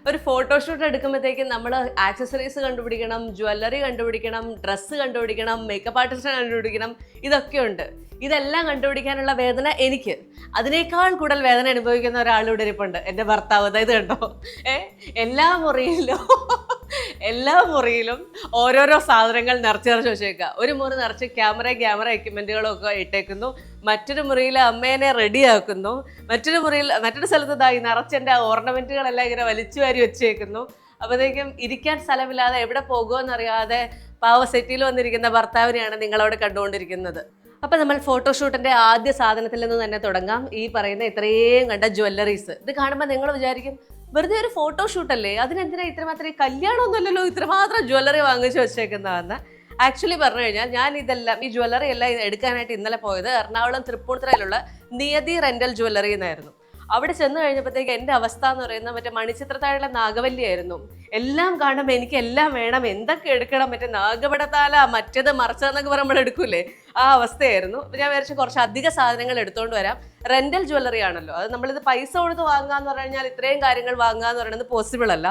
ഒരു ഫോട്ടോഷൂട്ട് എടുക്കുമ്പോഴത്തേക്കും നമ്മൾ ആക്സസറീസ് കണ്ടുപിടിക്കണം, ജ്വല്ലറി കണ്ടുപിടിക്കണം, ഡ്രസ്സ് കണ്ടുപിടിക്കണം, മേക്കപ്പ് ആർട്ടിസ്റ്റിനെ കണ്ടുപിടിക്കണം, ഇതൊക്കെ ഉണ്ട്. ഇതെല്ലാം കണ്ടുപിടിക്കാനുള്ള വേദന എനിക്ക്. അതിനേക്കാൾ കൂടുതൽ വേദന അനുഭവിക്കുന്ന ഒരാളിവിടെ ഇരിപ്പുണ്ട്, എൻ്റെ ഭർത്താവ്. അതായത് കണ്ടോ, എല്ലാ മുറിയിലും ഓരോരോ സാധനങ്ങൾ നിറച്ച് വെച്ചേക്കുക. ഒരു മുറി നിറച്ച് ക്യാമറ എക്യുപ്മെന്റുകളും ഒക്കെ ഇട്ടേക്കുന്നു. മറ്റൊരു മുറിയിൽ അമ്മേനെ റെഡിയാക്കുന്നു. മറ്റൊരു സ്ഥലത്ത് ഇതായി നിറച്ചെൻ്റെ ഓർണമെന്റുകളെല്ലാം ഇങ്ങനെ വലിച്ചു വാരി വെച്ചേക്കുന്നു. അപ്പോഴത്തേക്കും ഇരിക്കാൻ സ്ഥലമില്ലാതെ എവിടെ പോകുമെന്നറിയാതെ പാവ സെറ്റിയിൽ വന്നിരിക്കുന്ന ഭർത്താവിനെയാണ് നിങ്ങളവിടെ കണ്ടുകൊണ്ടിരിക്കുന്നത്. അപ്പം നമ്മൾ ഫോട്ടോഷൂട്ടിൻ്റെ ആദ്യ സാധനത്തിൽ നിന്ന് തന്നെ തുടങ്ങാം. ഈ പറയുന്ന ഇത്രയും കണ്ട ജ്വല്ലറീസ് ഇത് കാണുമ്പോൾ നിങ്ങൾ വിചാരിക്കും, വെറുതെ ഒരു ഫോട്ടോഷൂട്ടല്ലേ, അതിനെന്തിനാ ഇത്രമാത്രം, കല്യാണമൊന്നുമല്ലല്ലോ ഇത്രമാത്രം ജ്വല്ലറി വാങ്ങിച്ചു വെച്ചേക്കുന്നതെന്ന്. ആക്ച്വലി പറഞ്ഞു കഴിഞ്ഞാൽ ഞാൻ ഈ ജ്വല്ലറി എല്ലാം എടുക്കാനായിട്ട് ഇന്നലെ പോയത് എറണാകുളം തൃപ്പൂണിത്തുറയിലുള്ള നിയതി റെന്റൽ ജ്വല്ലറി എന്നായിരുന്നു. അവിടെ ചെന്ന് കഴിഞ്ഞപ്പോഴത്തേക്ക് എൻ്റെ അവസ്ഥ എന്ന് പറയുന്നത് മറ്റേ മണിച്ചിത്രത്താഴിലെ നാഗവല്ലിയായിരുന്നു. എല്ലാം കാണുമ്പോൾ എനിക്ക് എല്ലാം വേണം, എന്തൊക്കെ എടുക്കണം, മറ്റേ നാഗപടത്താല മറ്റേത് മറിച്ചതെന്നൊക്കെ പറയുമ്പോൾ എടുക്കൂലേ, ആ അവസ്ഥയായിരുന്നു. ഞാൻ വിചാരിച്ചു കുറച്ച് അധിക സാധനങ്ങൾ എടുത്തുകൊണ്ട് വരാം. റെന്റൽ ജ്വല്ലറി ആണല്ലോ, അത് നമ്മളിത് പൈസ കൊടുത്ത് വാങ്ങുക എന്ന് പറഞ്ഞു കഴിഞ്ഞാൽ ഇത്രയും കാര്യങ്ങൾ വാങ്ങുക എന്ന് പറയുന്നത് പോസിബിൾ അല്ല.